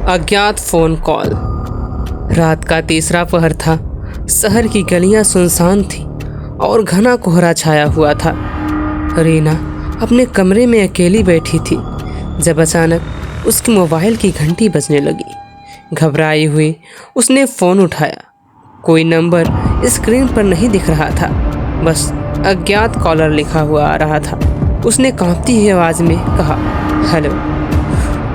अज्ञात phone call. रात का तीसरा पहर था। शहर की गलियां सुनसान थी और घना कोहरा छाया हुआ था। रीना अपने कमरे में अकेली बैठी थी जब अचानक उसके मोबाइल की घंटी बजने लगी। घबराई हुई उसने फ़ोन उठाया। कोई नंबर स्क्रीन पर नहीं दिख रहा था, बस अज्ञात कॉलर लिखा हुआ आ रहा था। उसने कांपती हुई आवाज़ में कहा, हेलो।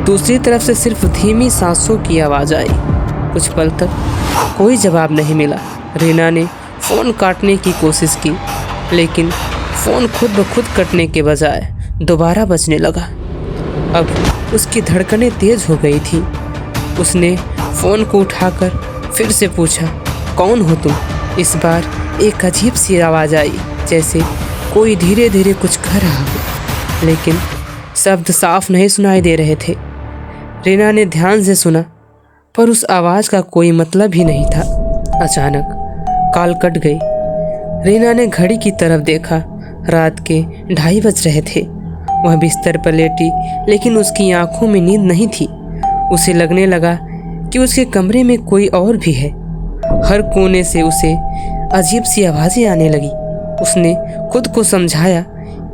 दूसरी तरफ से सिर्फ धीमी सांसों की आवाज़ आई। कुछ पल तक कोई जवाब नहीं मिला। रीना ने फ़ोन काटने की कोशिश की, लेकिन फ़ोन खुद ब खुद कटने के बजाय दोबारा बजने लगा। अब उसकी धड़कनें तेज़ हो गई थी। उसने फ़ोन को उठाकर फिर से पूछा, कौन हो तुम? इस बार एक अजीब सी आवाज़ आई, जैसे कोई धीरे धीरे कुछ कह रहा हो, लेकिन शब्द साफ नहीं सुनाई दे रहे थे। रीना ने ध्यान से सुना, पर उस आवाज़ का कोई मतलब ही नहीं था। अचानक कॉल कट गई। रीना ने घड़ी की तरफ देखा। रात के 2:30 बज रहे थे। वह बिस्तर पर लेटी, लेकिन उसकी आंखों में नींद नहीं थी। उसे लगने लगा कि उसके कमरे में कोई और भी है। हर कोने से उसे अजीब सी आवाज़ें आने लगी। उसने खुद को समझाया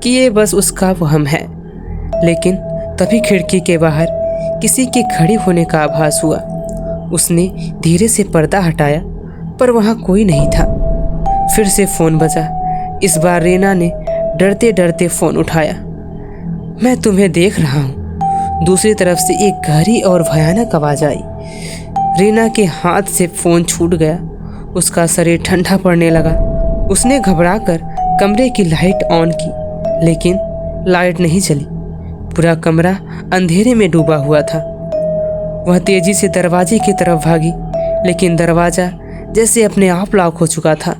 कि ये बस उसका वहम है, लेकिन तभी खिड़की के बाहर किसी के खड़े होने का आभास हुआ। उसने धीरे से पर्दा हटाया, पर वहाँ कोई नहीं था। फिर से फ़ोन बजा। इस बार रीना ने डरते डरते फ़ोन उठाया। मैं तुम्हें देख रहा हूँ। दूसरी तरफ से एक गहरी और भयानक आवाज़ आई। रीना के हाथ से फ़ोन छूट गया। उसका शरीर ठंडा पड़ने लगा। उसने घबराकर कमरे की लाइट ऑन की, लेकिन लाइट नहीं जली। पूरा कमरा अंधेरे में डूबा हुआ था। वह तेजी से दरवाजे की तरफ भागी, लेकिन दरवाज़ा जैसे अपने आप लॉक हो चुका था।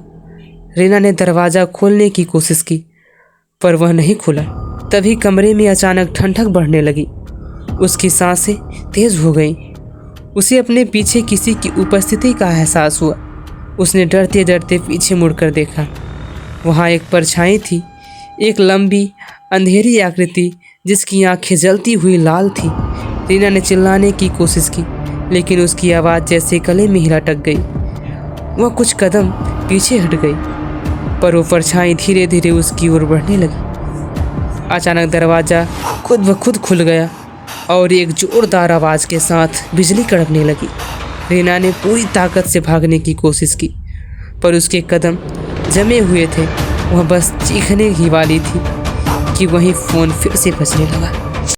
रीना ने दरवाज़ा खोलने की कोशिश की, पर वह नहीं खुला। तभी कमरे में अचानक ठंडक बढ़ने लगी। उसकी सांसें तेज हो गईं। उसे अपने पीछे किसी की उपस्थिति का एहसास हुआ। उसने डरते डरते पीछे मुड़कर देखा। वहाँ एक परछाई थी, एक लंबी अंधेरी आकृति जिसकी आंखें जलती हुई लाल थी। रीना ने चिल्लाने की कोशिश की, लेकिन उसकी आवाज़ जैसे गले में ही लटक गई। वह कुछ कदम पीछे हट गई, पर वो परछाई धीरे धीरे उसकी ओर बढ़ने लगी। अचानक दरवाज़ा खुद ब खुद खुल गया और एक जोरदार आवाज़ के साथ बिजली कड़कने लगी। रीना ने पूरी ताकत से भागने की कोशिश की, पर उसके कदम जमे हुए थे। वह बस चीखने ही वाली थी कि वहीं फ़ोन फिर से बजने लगा।